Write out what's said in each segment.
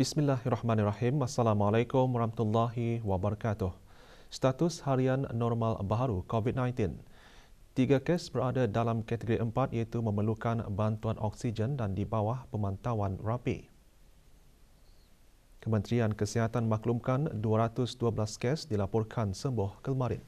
Bismillahirrahmanirrahim. Assalamualaikum warahmatullahi wabarakatuh. Status harian normal baharu COVID-19. 3 kes berada dalam kategori 4 iaitu memerlukan bantuan oksigen dan di bawah pemantauan rapi. Kementerian Kesihatan maklumkan 212 kes dilaporkan sembuh kemarin.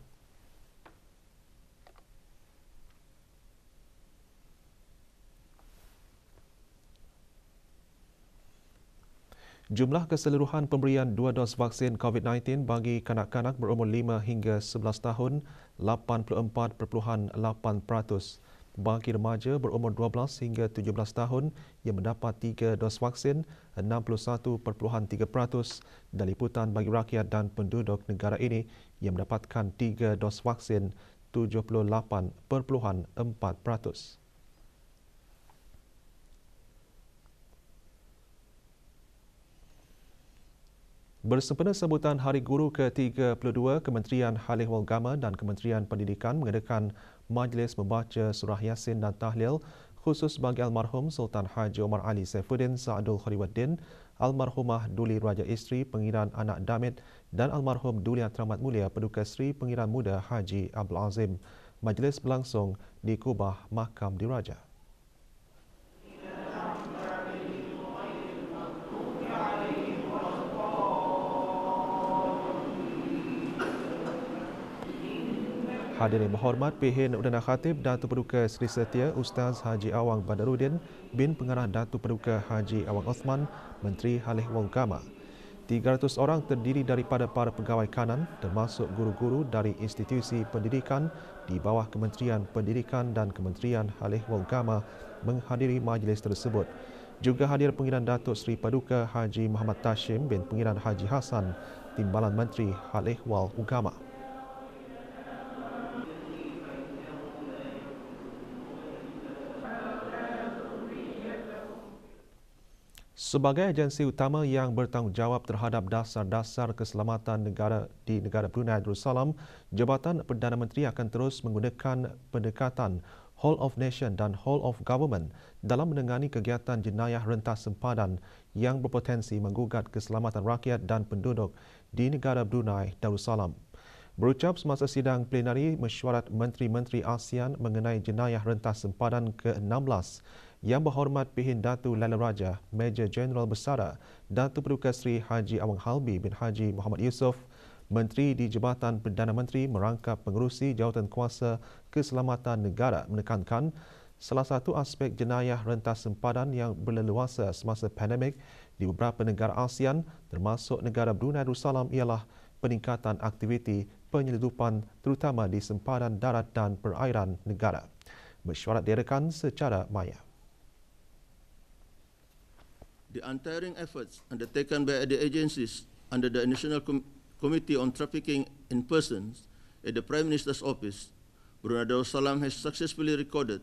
Jumlah keseluruhan pemberian 2 dos vaksin COVID-19 bagi kanak-kanak berumur 5 hingga 11 tahun 84.8%. Bagi remaja berumur 12 hingga 17 tahun yang mendapat 3 dos vaksin 61.3%. Dan liputan bagi rakyat dan penduduk negara ini yang mendapatkan 3 dos vaksin 78.4%. Bersempena sambutan Hari Guru ke-32, Kementerian Hal Ehwal Agama dan Kementerian Pendidikan mengadakan majlis membaca surah Yasin dan tahlil khusus bagi almarhum Sultan Haji Omar Ali Saifuddin Sa'adul Khoriwaddin, almarhumah Duli Raja Isteri Pengiran Anak Damit dan almarhum Duli Teramat Mulia Paduka Seri Pengiran Muda Haji Abdul Azim. Majlis berlangsung di Kubah Mahkam Diraja. Hadirin berhormat, Pihin Udana Khatib Datuk Paduka Seri Setia Ustaz Haji Awang Badaruddin bin Pengarah Datuk Paduka Haji Awang Osman, Menteri Hal Ehwal Agama. 300 orang terdiri daripada para pegawai kanan termasuk guru-guru dari institusi pendidikan di bawah Kementerian Pendidikan dan Kementerian Hal Ehwal Agama menghadiri majlis tersebut. Juga hadir Pengiran Datuk Seri Paduka Haji Muhammad Tashim bin Pengiran Haji Hassan, Timbalan Menteri Hal Ehwal Agama. Sebagai agensi utama yang bertanggungjawab terhadap dasar-dasar keselamatan negara di negara Brunei Darussalam, Jabatan Perdana Menteri akan terus menggunakan pendekatan Whole of Nation dan Whole of Government dalam menangani kegiatan jenayah rentas sempadan yang berpotensi menggugat keselamatan rakyat dan penduduk di negara Brunei Darussalam. Berucap semasa sidang plenari mesyuarat Menteri-Menteri ASEAN mengenai jenayah rentas sempadan ke-16, Yang Berhormat Pihin Datu Laila Raja, Major Jeneral Besara Datuk Paduka Seri Haji Awang Halbi bin Haji Muhammad Yusof, Menteri di Jabatan Perdana Menteri merangkap pengerusi jawatan kuasa keselamatan negara menekankan salah satu aspek jenayah rentas sempadan yang berleluasa semasa pandemik di beberapa negara ASEAN termasuk negara Brunei Darussalam ialah peningkatan aktiviti penyelundupan terutama di sempadan darat dan perairan negara. Mesyuarat diadakan secara maya. The untiring efforts undertaken by the agencies under the National Committee on Trafficking in Persons at the Prime Minister's Office, Brunei Darussalam has successfully recorded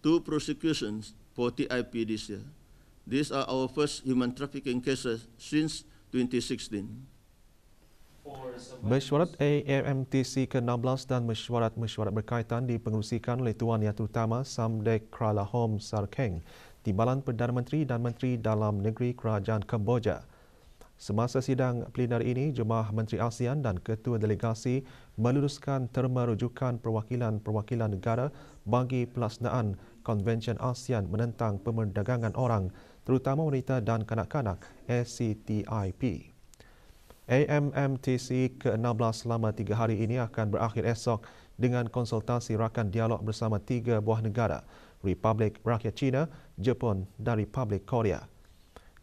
2 prosecutions for TIP this year. These are our first human trafficking cases since 2016. Mesyuarat AMTC ke-16 dan mesyuarat berkaitan dipengerusikan oleh Tuan Yang Terutama Samdech Kralahom Sarkheng, Timbalan Perdana Menteri dan Menteri Dalam Negeri Kerajaan Kemboja. Semasa sidang plenari ini, Jemaah Menteri ASEAN dan Ketua Delegasi meluluskan terma rujukan perwakilan-perwakilan negara bagi pelaksanaan Konvensyen ASEAN menentang pemerdagangan orang, terutama wanita dan kanak-kanak ACTIP. AMMTC ke-16 selama 3 hari ini akan berakhir esok dengan konsultasi rakan dialog bersama 3 buah negara, Republik Rakyat China, Jepun dan Republik Korea.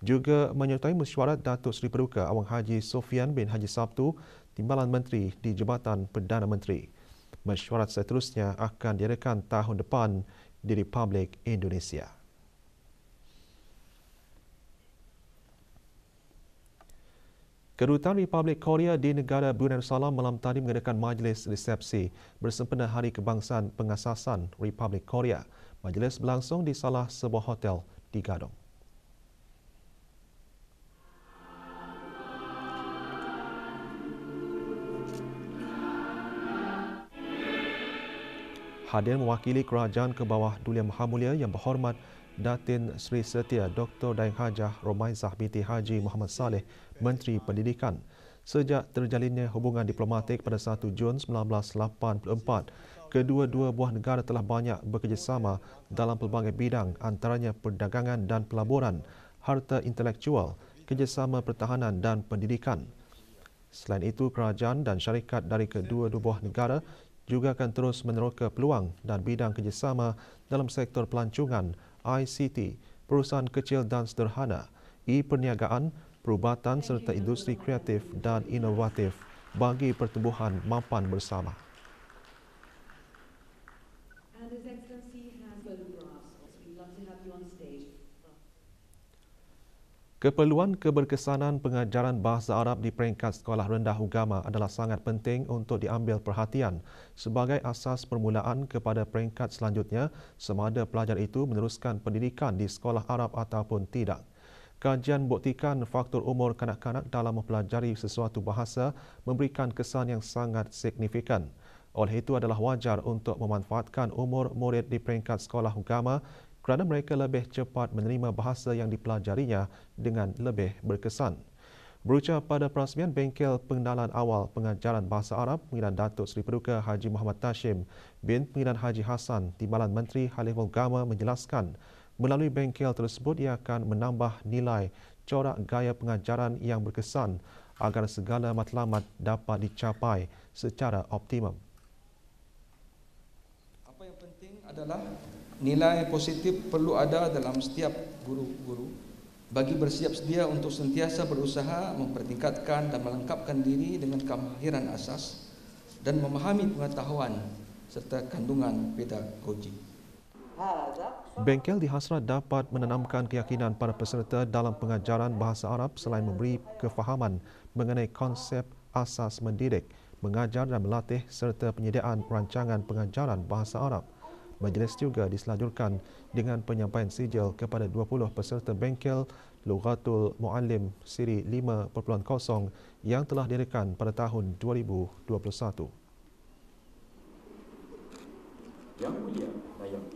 Juga menyertai mesyuarat Datuk Seri Paduka Awang Haji Sofian bin Haji Sabtu, Timbalan Menteri di Jabatan Perdana Menteri. Mesyuarat seterusnya akan diadakan tahun depan di Republik Indonesia. Kedutaan Republik Korea di negara Brunei Darussalam malam tadi mengadakan majlis resepsi bersempena Hari Kebangsaan Pengasasan Republik Korea. Majlis berlangsung di salah sebuah hotel di Gadong. Hadir mewakili kerajaan ke bawah Duli Maha Mulia Yang Berhormat Datin Sri Setia Dr. Daeng Hajah Romaizah binti Haji Muhammad Saleh, Menteri Pendidikan. Sejak terjalinnya hubungan diplomatik pada 1 Jun 1984, kedua-dua buah negara telah banyak bekerjasama dalam pelbagai bidang, antaranya perdagangan dan pelaburan, harta intelektual, kerjasama pertahanan dan pendidikan. Selain itu, kerajaan dan syarikat dari kedua-dua buah negara juga akan terus meneroka peluang dan bidang kerjasama dalam sektor pelancongan, ICT, perusahaan kecil dan sederhana, e-perniagaan, perubatan serta industri kreatif dan inovatif bagi pertumbuhan mapan bersama. And His Excellency has photographs. We'd love to have you on stage. Keperluan keberkesanan pengajaran bahasa Arab di peringkat sekolah rendah agama adalah sangat penting untuk diambil perhatian sebagai asas permulaan kepada peringkat selanjutnya sama ada pelajar itu meneruskan pendidikan di sekolah Arab ataupun tidak. Kajian buktikan faktor umur kanak-kanak dalam mempelajari sesuatu bahasa memberikan kesan yang sangat signifikan. Oleh itu adalah wajar untuk memanfaatkan umur murid di peringkat sekolah agama kerana mereka lebih cepat menerima bahasa yang dipelajarinya dengan lebih berkesan. Berucap pada perasmian bengkel pengenalan awal pengajaran bahasa Arab, Pengiran Datuk Seri Paduka Haji Muhammad Tashim bin Pengiran Haji Hassan, Timbalan Menteri Khalifah Agama menjelaskan, melalui bengkel tersebut ia akan menambah nilai corak gaya pengajaran yang berkesan agar segala matlamat dapat dicapai secara optimum. Apa yang penting adalah nilai positif perlu ada dalam setiap guru-guru bagi bersiap sedia untuk sentiasa berusaha mempertingkatkan dan melengkapkan diri dengan kemahiran asas dan memahami pengetahuan serta kandungan pedagogi. Bengkel dihasrat dapat menanamkan keyakinan para peserta dalam pengajaran bahasa Arab selain memberi kefahaman mengenai konsep asas mendidik, mengajar dan melatih serta penyediaan rancangan pengajaran bahasa Arab. Majlis juga diselajurkan dengan penyampaian sijil kepada 20 peserta bengkel Lughatul Muallim siri 5.0 yang telah diadakan pada tahun 2021. Yang Mulia Dayang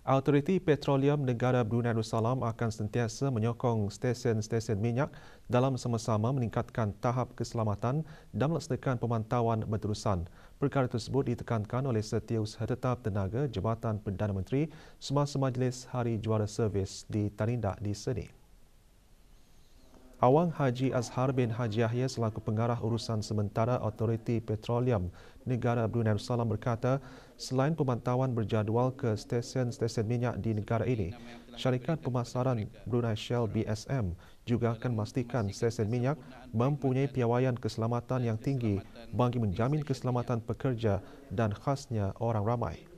Autoriti Petroleum Negara Brunei Darussalam akan sentiasa menyokong stesen-stesen minyak dalam sama-sama meningkatkan tahap keselamatan dan melaksanakan pemantauan berterusan. Perkara tersebut ditekankan oleh Setiausaha Tetap Tenaga Jabatan Perdana Menteri semasa Majlis Hari Juara Servis di Tarindak di Sydney. Awang Haji Azhar bin Haji Yahya selaku pengarah urusan sementara Autoriti Petroleum Negara Brunei Darussalam berkata, selain pemantauan berjadual ke stesen-stesen minyak di negara ini, syarikat pemasaran Brunei Shell BSM juga akan memastikan stesen minyak mempunyai piawaian keselamatan yang tinggi bagi menjamin keselamatan pekerja dan khasnya orang ramai.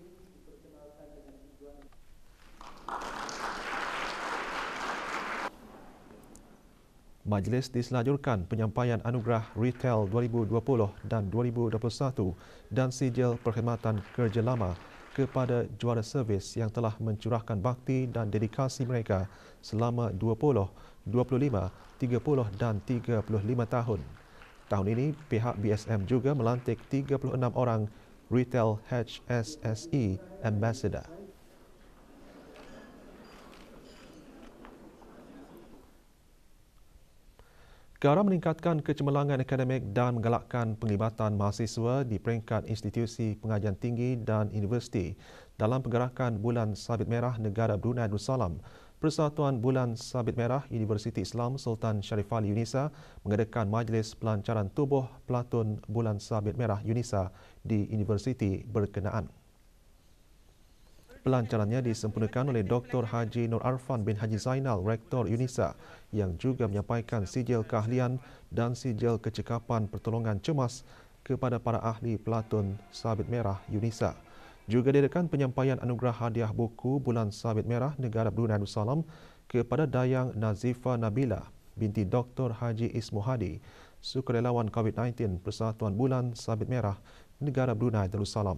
Majlis diselajurkan penyampaian anugerah Retail 2020 dan 2021 dan sijil perkhidmatan kerja lama kepada juara servis yang telah mencurahkan bakti dan dedikasi mereka selama 20, 25, 30 dan 35 tahun. Tahun ini, pihak BSM juga melantik 36 orang Retail HSSE Ambassador. Kerana meningkatkan kecemerlangan akademik dan menggalakkan penglibatan mahasiswa di peringkat institusi pengajian tinggi dan universiti dalam pergerakan Bulan Sabit Merah Negara Brunei Darussalam, Persatuan Bulan Sabit Merah Universiti Islam Sultan Sharif Ali Unisa mengadakan majlis pelancaran tubuh Pelatun Bulan Sabit Merah Unisa di universiti berkenaan. Pelancarannya disempurnakan oleh Dr. Haji Nur Arfan bin Haji Zainal, Rektor Unisa, yang juga menyampaikan sijil keahlian dan sijil kecekapan pertolongan cemas kepada para ahli Pelatun Sabit Merah Unisa. Juga diadakan penyampaian anugerah hadiah buku Bulan Sabit Merah Negara Brunei Darussalam kepada Dayang Nazifa Nabila binti Dr. Haji Ismu Hadi, sukarelawan COVID-19 Persatuan Bulan Sabit Merah Negara Brunei Darussalam.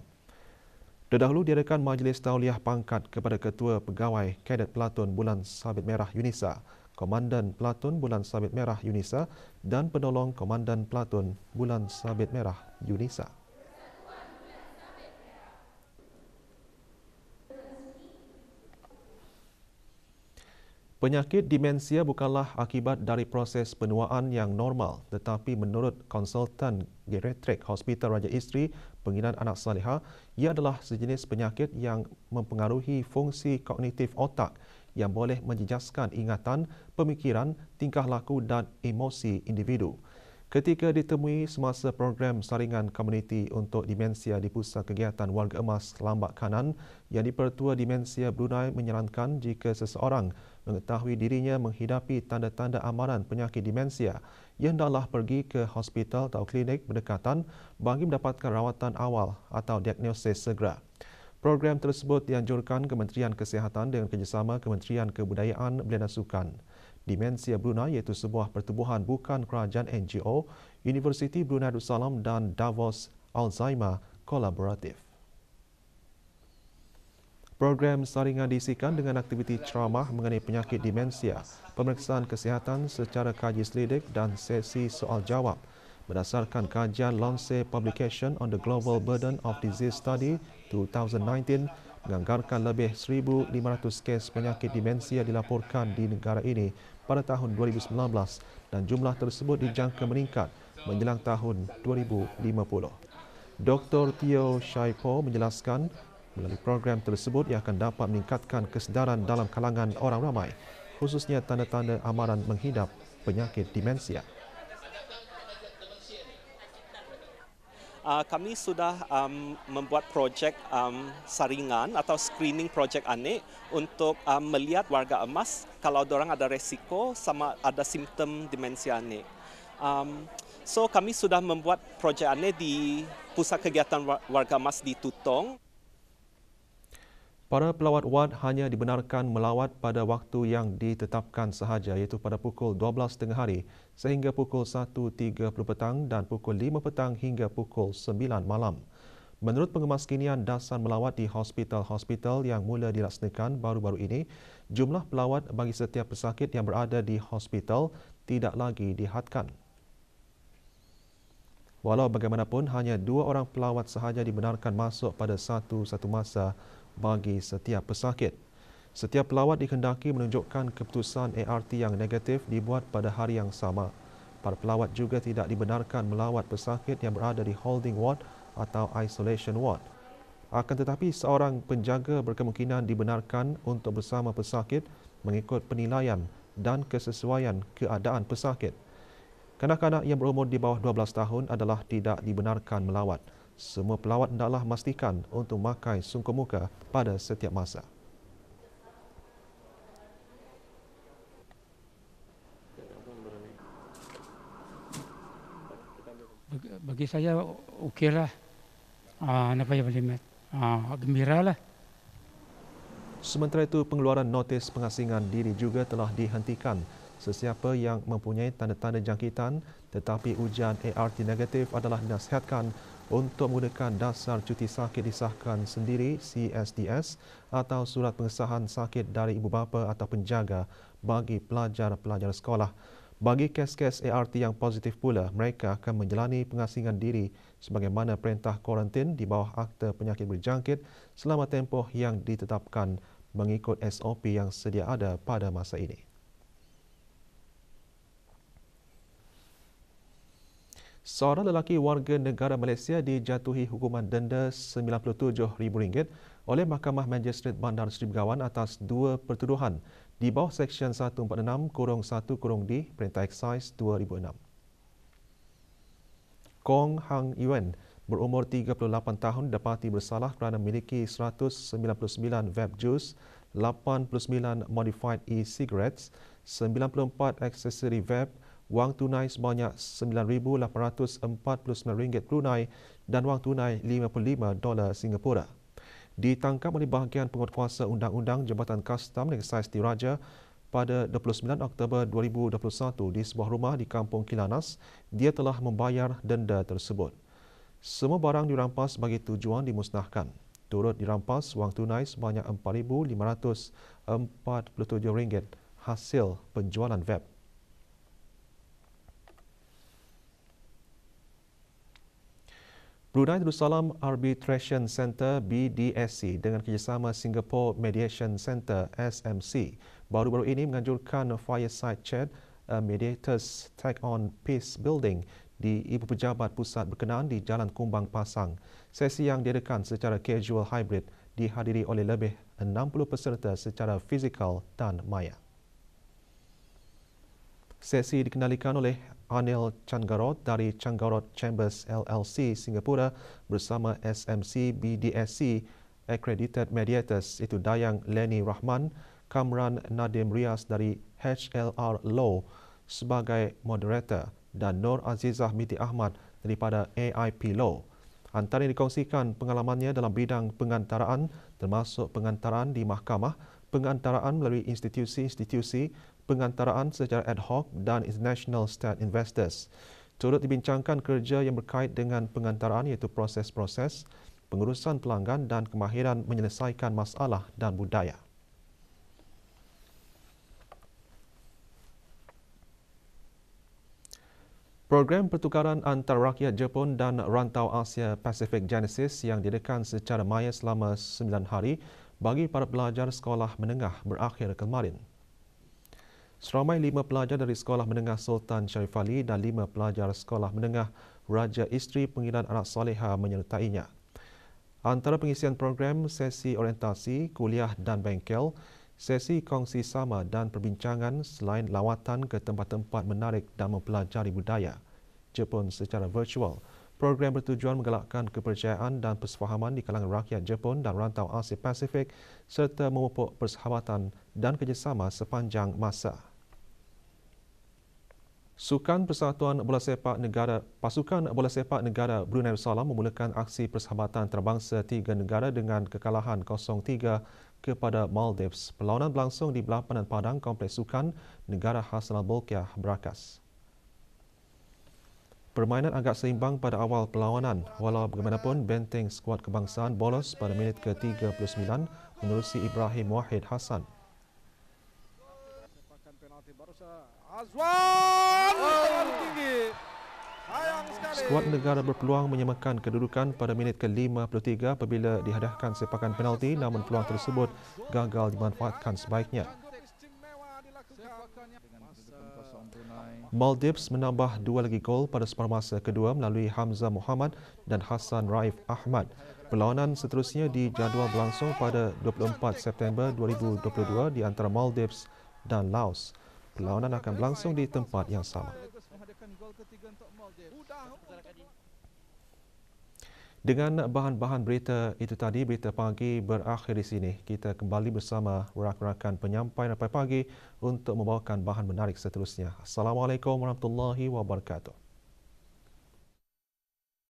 Terdahulu diadakan majlis tauliah pangkat kepada Ketua Pegawai Kadet Pelatun Bulan Sabit Merah Unisa, Komandan Pelatun Bulan Sabit Merah Unisa dan Penolong Komandan Pelatun Bulan Sabit Merah Unisa. Penyakit demensia bukanlah akibat dari proses penuaan yang normal, tetapi menurut konsultan geriatrik Hospital Raja Isteri Penginan Anak Salihah, ia adalah sejenis penyakit yang mempengaruhi fungsi kognitif otak yang boleh menjejaskan ingatan, pemikiran, tingkah laku dan emosi individu. Ketika ditemui semasa program saringan komuniti untuk demensia di Pusat Kegiatan Warga Emas Lambak Kanan, yang Dipertua Demensia Brunei menyarankan jika seseorang mengetahui dirinya menghidapi tanda-tanda amaran penyakit demensia, ia hendaklah pergi ke hospital atau klinik berdekatan bagi mendapatkan rawatan awal atau diagnosis segera. Program tersebut dianjurkan Kementerian Kesihatan dengan kerjasama Kementerian Kebudayaan Belia dan Sukan. Demensia Brunei iaitu sebuah pertubuhan bukan kerajaan NGO, Universiti Brunei Darussalam dan Davos Alzheimer Kolaboratif. Program saringan diisikan dengan aktiviti ceramah mengenai penyakit demensia, pemeriksaan kesihatan secara kaji selidik dan sesi soal jawab. Berdasarkan kajian Lancet Publication on the Global Burden of Disease Study 2019, menganggarkan lebih 1,500 kes penyakit demensia dilaporkan di negara ini pada tahun 2019 dan jumlah tersebut dijangka meningkat menjelang tahun 2050. Dr. Theo Shaipo menjelaskan melalui program tersebut ia akan dapat meningkatkan kesedaran dalam kalangan orang ramai, khususnya tanda-tanda amaran menghidap penyakit demensia. Kami sudah membuat projek saringan atau screening projek ANIK untuk melihat warga emas kalau diorang ada resiko sama ada simptom demensia ANIK. So kami sudah membuat projek ANIK di Pusat Kegiatan Warga Emas di Tutong. Para pelawat wad hanya dibenarkan melawat pada waktu yang ditetapkan sahaja, iaitu pada pukul 12 tengah hari sehingga pukul 1.30 petang dan pukul 5 petang hingga pukul 9 malam. Menurut pengemaskinian dasar melawat di hospital-hospital yang mula dilaksanakan baru-baru ini, jumlah pelawat bagi setiap pesakit yang berada di hospital tidak lagi dihadkan. Walau bagaimanapun, hanya 2 orang pelawat sahaja dibenarkan masuk pada satu masa bagi setiap pesakit. Setiap pelawat dikehendaki menunjukkan keputusan ART yang negatif dibuat pada hari yang sama. Para pelawat juga tidak dibenarkan melawat pesakit yang berada di holding ward atau isolation ward. Akan tetapi, seorang penjaga berkemungkinan dibenarkan untuk bersama pesakit mengikut penilaian dan kesesuaian keadaan pesakit. Kanak-kanak yang berumur di bawah 12 tahun adalah tidak dibenarkan melawat. Semua pelawat hendaklah memastikan untuk memakai sungkum muka pada setiap masa. Bagi saya okeylah. Apa yang boleh gembiralah. Sementara itu, pengeluaran notis pengasingan diri juga telah dihentikan. Sesiapa yang mempunyai tanda-tanda jangkitan tetapi ujian ART negatif adalah dinasihatkan untuk menggunakan dasar cuti sakit disahkan sendiri CSDS atau surat pengesahan sakit dari ibu bapa atau penjaga bagi pelajar-pelajar sekolah. Bagi kes-kes ART yang positif pula, mereka akan menjalani pengasingan diri sebagaimana perintah kuarantin di bawah Akta Penyakit Berjangkit selama tempoh yang ditetapkan mengikut SOP yang sedia ada pada masa ini. Seorang lelaki warga negara Malaysia dijatuhi hukuman denda RM97,000 oleh Mahkamah Magistrate Bandar Seri Begawan atas 2 pertuduhan di bawah Seksyen 146-1-D Perintah Eksais 2006. Kong Hang Yuen berumur 38 tahun dapati bersalah kerana memiliki 199 vape juice, 89 modified e-cigarettes, 94 aksesori vape, wang tunai sebanyak RM9,849 Brunei dan wang tunai $55 Singapura. Ditangkap oleh bahagian penguatkuasa Undang-Undang Jabatan Kastam dan Eksais Diraja pada 29 Oktober 2021 di sebuah rumah di Kampung Kilanas, dia telah membayar denda tersebut. Semua barang dirampas bagi tujuan dimusnahkan. Turut dirampas wang tunai sebanyak RM4,547 hasil penjualan vape. Brunei Darussalam Arbitration Centre BDSC dengan kerjasama Singapore Mediation Centre SMC baru-baru ini menganjurkan fireside chat mediators take on peace building di Ibu Pejabat Pusat berkenaan di Jalan Kumbang Pasang. Sesi yang diadakan secara casual hybrid dihadiri oleh lebih 60 peserta secara fizikal dan maya. Sesi dikendalikan oleh Anil Changarot dari Changarot Chambers LLC Singapura bersama SMC BDSC Accredited Mediators itu Dayang Leni Rahman, Kamran Nadim Rias dari HLR Law sebagai moderator dan Nur Azizah Binti Ahmad daripada AIP Law. Antara yang dikongsikan pengalamannya dalam bidang pengantaraan termasuk pengantaraan di mahkamah, pengantaraan melalui institusi-institusi, pengantaraan secara ad hoc dan international state investors. Turut dibincangkan kerja yang berkait dengan pengantaraan iaitu proses-proses, pengurusan pelanggan dan kemahiran menyelesaikan masalah dan budaya. Program pertukaran antara rakyat Jepun dan rantau Asia Pasifik Genesis yang diadakan secara maya selama 9 hari bagi para pelajar sekolah menengah berakhir kemarin. Seramai 5 pelajar dari Sekolah Menengah Sultan Sharif Ali dan 5 pelajar Sekolah Menengah Raja Isteri Pengiran Anak Soleha menyertainya. Antara pengisian program sesi orientasi, kuliah dan bengkel, sesi kongsi sama dan perbincangan selain lawatan ke tempat-tempat menarik dan mempelajari budaya Jepun secara virtual. Program bertujuan menggalakkan kepercayaan dan persefahaman di kalangan rakyat Jepun dan rantau Asia Pasifik serta memupuk persahabatan dan kerjasama sepanjang masa. Pasukan Bola Sepak Negara Brunei Darussalam memulakan aksi persahabatan antarabangsa 3 negara dengan kekalahan 0-3 kepada Maldives. Perlawanan berlangsung di Belapanan Padang Kompleks Sukan Negara Hassanal Bolkiah Berakas. Permainan agak seimbang pada awal perlawanan. Walau bagaimanapun, benteng skuad kebangsaan bolos pada minit ke-39 menerusi Ibrahim Wahid Hassan. Skuad negara berpeluang menyamakan kedudukan pada minit ke-53 apabila dihadiahkan sepakan penalti, namun peluang tersebut gagal dimanfaatkan sebaiknya. Maldives menambah 2 lagi gol pada separuh masa kedua melalui Hamzah Muhammad dan Hassan Raif Ahmad. Perlawanan seterusnya dijadual berlangsung pada 24 September 2022 di antara Maldives dan Laos. Perlawanan akan berlangsung di tempat yang sama. Dengan bahan-bahan berita itu tadi, berita pagi berakhir di sini. Kita kembali bersama rakan-rakan penyampaian pagi untuk membawakan bahan menarik seterusnya. Assalamualaikum warahmatullahi wabarakatuh.